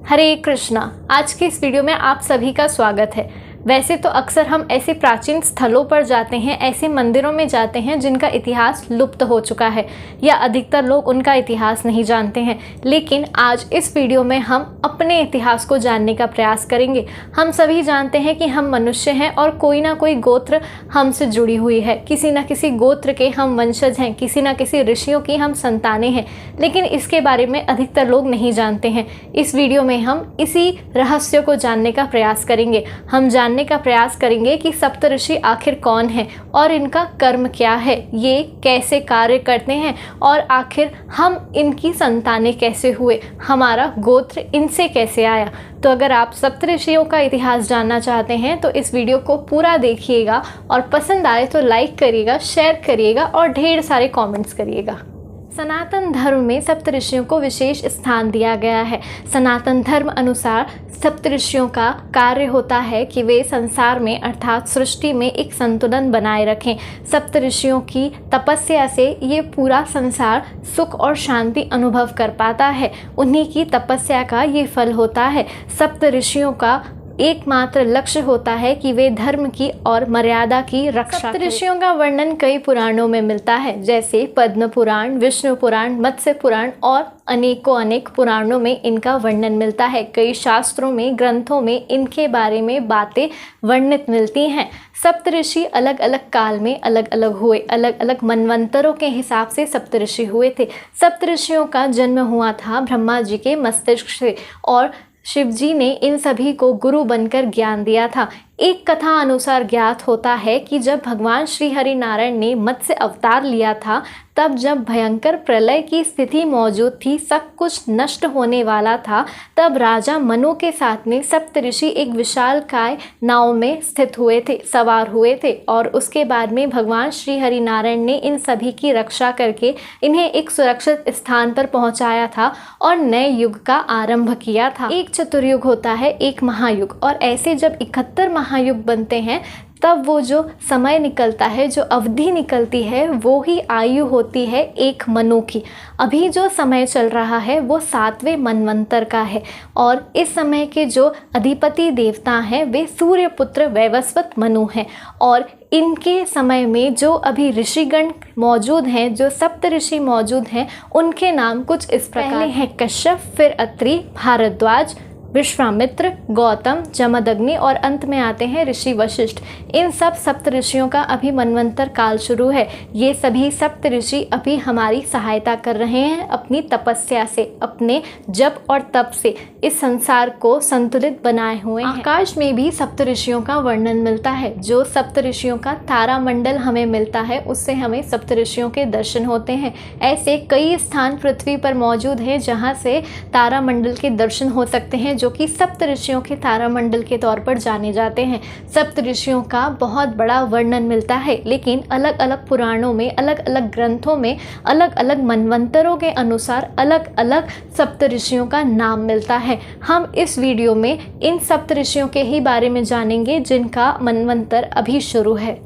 हरे कृष्णा। आज के इस वीडियो में आप सभी का स्वागत है। वैसे तो अक्सर हम ऐसे प्राचीन स्थलों पर जाते हैं, ऐसे मंदिरों में जाते हैं जिनका इतिहास लुप्त हो चुका है या अधिकतर लोग उनका इतिहास नहीं जानते हैं। लेकिन आज इस वीडियो में हम अपने इतिहास को जानने का प्रयास करेंगे। हम सभी जानते हैं कि हम मनुष्य हैं और कोई ना कोई गोत्र हमसे जुड़ी हुई है, किसी न किसी गोत्र के हम वंशज हैं, किसी न किसी ऋषियों की हम संतानें हैं। लेकिन इसके बारे में अधिकतर लोग नहीं जानते हैं। इस वीडियो में हम इसी रहस्य को जानने का प्रयास करेंगे। हम जानने का प्रयास करेंगे कि सप्तऋषि आखिर कौन है और इनका कर्म क्या है, ये कैसे कार्य करते हैं और आखिर हम इनकी संतानें कैसे हुए, हमारा गोत्र इनसे कैसे आया। तो अगर आप सप्तऋषियों का इतिहास जानना चाहते हैं तो इस वीडियो को पूरा देखिएगा और पसंद आए तो लाइक करिएगा, शेयर करिएगा और ढेर सारे कमेंट्स करिएगा। सनातन धर्म में सप्तऋषियों को विशेष स्थान दिया गया है। सनातन धर्म अनुसार सप्तऋषियों का कार्य होता है कि वे संसार में अर्थात सृष्टि में एक संतुलन बनाए रखें। सप्तऋषियों की तपस्या से ये पूरा संसार सुख और शांति अनुभव कर पाता है। उन्हीं की तपस्या का ये फल होता है। सप्तऋषियों का एकमात्र लक्ष्य होता है कि वे धर्म की और मर्यादा की रक्षा करें। सप्तऋषियों का वर्णन कई पुराणों में मिलता है, जैसे पद्म पुराण, विष्णु पुराण, मत्स्य पुराण और अनेक पुराणों में इनका वर्णन मिलता है। कई शास्त्रों में, ग्रंथों में इनके बारे में बातें वर्णित मिलती हैं। सप्तऋषि अलग अलग काल में अलग अलग हुए, अलग अलग मनवंतरों के हिसाब से सप्तऋषि हुए थे। सप्तऋषियों का जन्म हुआ था ब्रह्मा जी के मस्तिष्क से और शिव जी ने इन सभी को गुरु बनकर ज्ञान दिया था। एक कथा अनुसार ज्ञात होता है कि जब भगवान श्री हरि नारायण ने मत्स्य अवतार लिया था, तब जब भयंकर प्रलय की स्थिति मौजूद थी, सब कुछ नष्ट होने वाला था, तब राजा मनु के साथ में सप्तऋषि एक विशालकाय नाव में स्थित हुए थे, सवार हुए थे और उसके बाद में भगवान श्री हरि नारायण ने इन सभी की रक्षा करके इन्हें एक सुरक्षित स्थान पर पहुंचाया था और नए युग का आरंभ किया था। एक चतुर्युग होता है, एक महायुग, और ऐसे जब 71 महायुग बनते हैं तब वो जो समय निकलता है, जो अवधि निकलती है, वो ही आयु होती है एक मनु की। अभी जो समय चल रहा है वो 7वें मनवंतर का है और इस समय के जो अधिपति देवता हैं वे सूर्यपुत्र वैवस्वत मनु हैं। और इनके समय में जो अभी ऋषिगण मौजूद हैं, जो सप्तऋषि मौजूद हैं, उनके नाम कुछ इस प्रकार हैं: कश्यप, फिर अत्रि, भारद्वाज, विश्वामित्र, गौतम, जमदग्नि और अंत में आते हैं ऋषि वशिष्ठ। इन सब सप्तऋषियों का अभी मनवंतर काल शुरू है। ये सभी सप्तऋषि अभी हमारी सहायता कर रहे हैं अपनी तपस्या से, अपने जप और तप से इस संसार को संतुलित बनाए हुए हैं। आकाश में भी सप्तऋषियों का वर्णन मिलता है। जो सप्तऋषियों का तारामंडल हमें मिलता है उससे हमें सप्तऋषियों के दर्शन होते हैं। ऐसे कई स्थान पृथ्वी पर मौजूद हैं जहाँ से तारामंडल के दर्शन हो सकते हैं, जो कि सप्तऋषियों के तारामंडल के तौर पर जाने जाते हैं। सप्तऋषियों का बहुत बड़ा वर्णन मिलता है, लेकिन अलग अलग पुराणों में, अलग अलग ग्रंथों में, अलग अलग मनवंतरों के अनुसार अलग अलग सप्तऋषियों का नाम मिलता है। हम इस वीडियो में इन सप्तऋषियों के ही बारे में जानेंगे जिनका मनवंतर अभी शुरू है।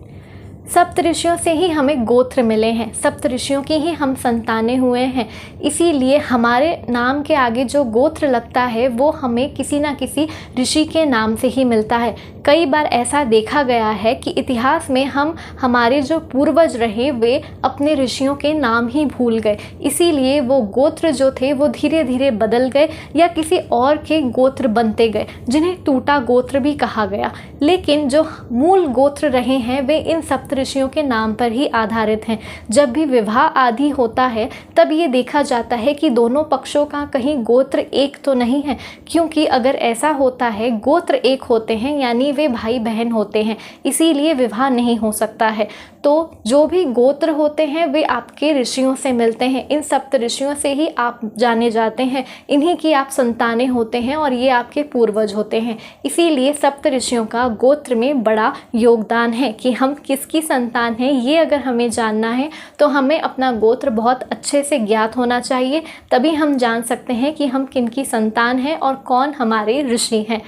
सप्तऋषियों से ही हमें गोत्र मिले हैं, सप्तऋषियों की ही हम संतानें हुए हैं, इसीलिए हमारे नाम के आगे जो गोत्र लगता है वो हमें किसी ना किसी ऋषि के नाम से ही मिलता है। कई बार ऐसा देखा गया है कि इतिहास में हमारे जो पूर्वज रहे वे अपने ऋषियों के नाम ही भूल गए, इसीलिए वो गोत्र जो थे वो धीरे धीरे बदल गए या किसी और के गोत्र बनते गए, जिन्हें टूटा गोत्र भी कहा गया। लेकिन जो मूल गोत्र रहे हैं वे इन ऋषियों के नाम पर ही आधारित हैं। जब भी विवाह आदि होता है तब ये देखा जाता है कि दोनों पक्षों का कहीं गोत्र एक तो नहीं है, क्योंकि अगर ऐसा होता है, गोत्र एक होते हैं यानी वे भाई बहन होते हैं, इसीलिए विवाह नहीं हो सकता है। तो जो भी गोत्र होते हैं वे आपके ऋषियों से मिलते हैं। इन सप्तऋषियों से ही आप जाने जाते हैं, इन्हीं की आप संतानें होते हैं और ये आपके पूर्वज होते हैं। इसीलिए सप्तऋषियों का गोत्र में बड़ा योगदान है कि हम किसकी संतान हैं, ये अगर हमें जानना है तो हमें अपना गोत्र बहुत अच्छे से ज्ञात होना चाहिए, तभी हम जान सकते हैं कि हम किनकी संतान हैं और कौन हमारे ऋषि हैं।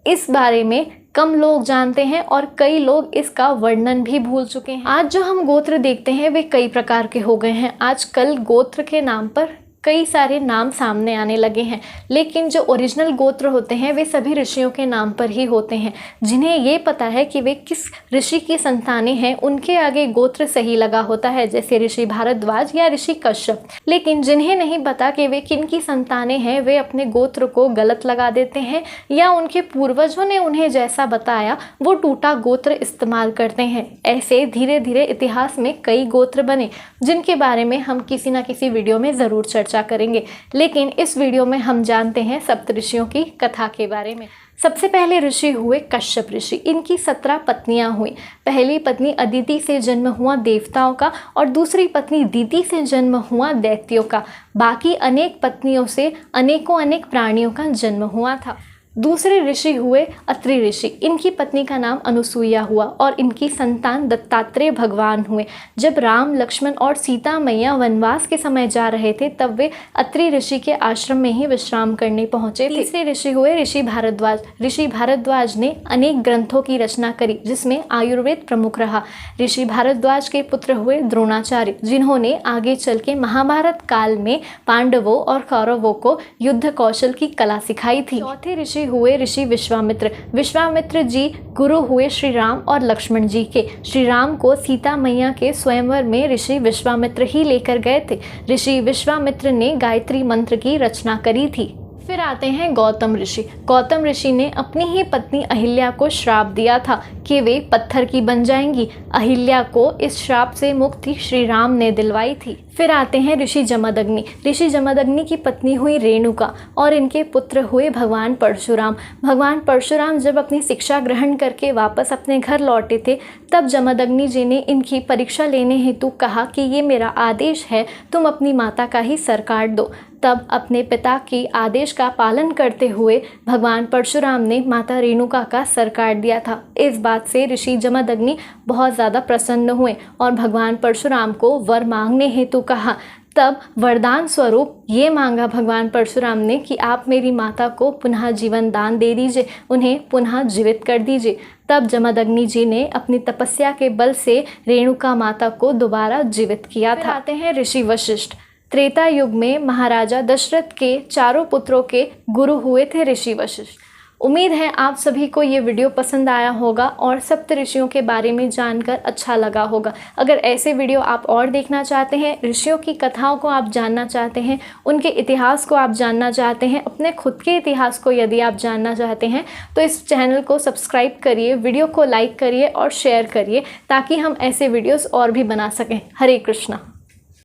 इस बारे में कम लोग जानते हैं और कई लोग इसका वर्णन भी भूल चुके हैं। आज जो हम गोत्र देखते हैं वे कई प्रकार के हो गए हैं। आजकल गोत्र के नाम पर कई सारे नाम सामने आने लगे हैं, लेकिन जो ओरिजिनल गोत्र होते हैं वे सभी ऋषियों के नाम पर ही होते हैं। जिन्हें ये पता है कि वे किस ऋषि की संतानें हैं, उनके आगे गोत्र सही लगा होता है, जैसे ऋषि भारद्वाज या ऋषि कश्यप। लेकिन जिन्हें नहीं पता कि वे किन की संतानें हैं, वे अपने गोत्र को गलत लगा देते हैं या उनके पूर्वजों ने उन्हें जैसा बताया वो टूटा गोत्र इस्तेमाल करते हैं। ऐसे धीरे धीरे इतिहास में कई गोत्र बने, जिनके बारे में हम किसी न किसी वीडियो में ज़रूर चर्चा करेंगे। लेकिन इस वीडियो में हम जानते हैं सप्तऋषियों की कथा के बारे में। सबसे पहले ऋषि हुए कश्यप ऋषि। इनकी 17 पत्नियां हुई। पहली पत्नी अदिति से जन्म हुआ देवताओं का और दूसरी पत्नी दीति से जन्म हुआ दैत्यों का। बाकी अनेक पत्नियों से अनेक प्राणियों का जन्म हुआ था। दूसरे ऋषि हुए अत्रि ऋषि। इनकी पत्नी का नाम अनुसुईया हुआ और इनकी संतान दत्तात्रेय भगवान हुए। जब राम, लक्ष्मण और सीता मैया वनवास के समय जा रहे थे, तब वे अत्रि ऋषि के आश्रम में ही विश्राम करने पहुंचे थे। तीसरे ऋषि हुए ऋषि भारद्वाज। ऋषि भारद्वाज ने अनेक ग्रंथों की रचना करी, जिसमें आयुर्वेद प्रमुख रहा। ऋषि भारद्वाज के पुत्र हुए द्रोणाचार्य, जिन्होंने आगे चल के महाभारत काल में पांडवों और कौरवों को युद्ध कौशल की कला सिखाई थी। चौथे ऋषि हुए ऋषि विश्वामित्र। विश्वामित्र जी गुरु हुए श्री राम और लक्ष्मण जी के। श्री राम को सीता मैया के स्वयंवर में ऋषि विश्वामित्र ही लेकर गए थे। ऋषि विश्वामित्र ने गायत्री मंत्र की रचना करी थी। फिर आते हैं गौतम ऋषि। गौतम ऋषि ने अपनी ही पत्नी अहिल्या को श्राप दिया था कि वे पत्थर की बन जाएंगी। अहिल्या को इस श्राप से मुक्ति श्री राम ने दिलवाई थी। फिर आते हैं ऋषि जमदग्नि। ऋषि जमदग्नि की पत्नी हुई रेणुका और इनके पुत्र हुए भगवान परशुराम। भगवान परशुराम जब अपनी शिक्षा ग्रहण करके वापस अपने घर लौटे थे, तब जमदग्नि जी ने इनकी परीक्षा लेने हेतु कहा कि ये मेरा आदेश है, तुम अपनी माता का ही सर काट दो। तब अपने पिता के आदेश का पालन करते हुए भगवान परशुराम ने माता रेणुका का सर काट दिया था। इस बात से ऋषि जमदग्नि बहुत ज़्यादा प्रसन्न हुए और भगवान परशुराम को वर मांगने हेतु कहा। तब वरदान स्वरूप ये मांगा भगवान परशुराम ने कि आप मेरी माता को पुनः जीवन दान दे दीजिए, उन्हें पुनः जीवित कर दीजिए। तब जमदग्नि जी ने अपनी तपस्या के बल से रेणुका माता को दोबारा जीवित किया था। आते हैं ऋषि वशिष्ठ। त्रेता युग में महाराजा दशरथ के चारों पुत्रों के गुरु हुए थे ऋषि वशिष्ठ। उम्मीद है आप सभी को ये वीडियो पसंद आया होगा और सप्त ऋषियों के बारे में जानकर अच्छा लगा होगा। अगर ऐसे वीडियो आप और देखना चाहते हैं, ऋषियों की कथाओं को आप जानना चाहते हैं, उनके इतिहास को आप जानना चाहते हैं, अपने खुद के इतिहास को यदि आप जानना चाहते हैं, तो इस चैनल को सब्सक्राइब करिए, वीडियो को लाइक करिए और शेयर करिए, ताकि हम ऐसे वीडियोज़ और भी बना सकें। हरे कृष्णा।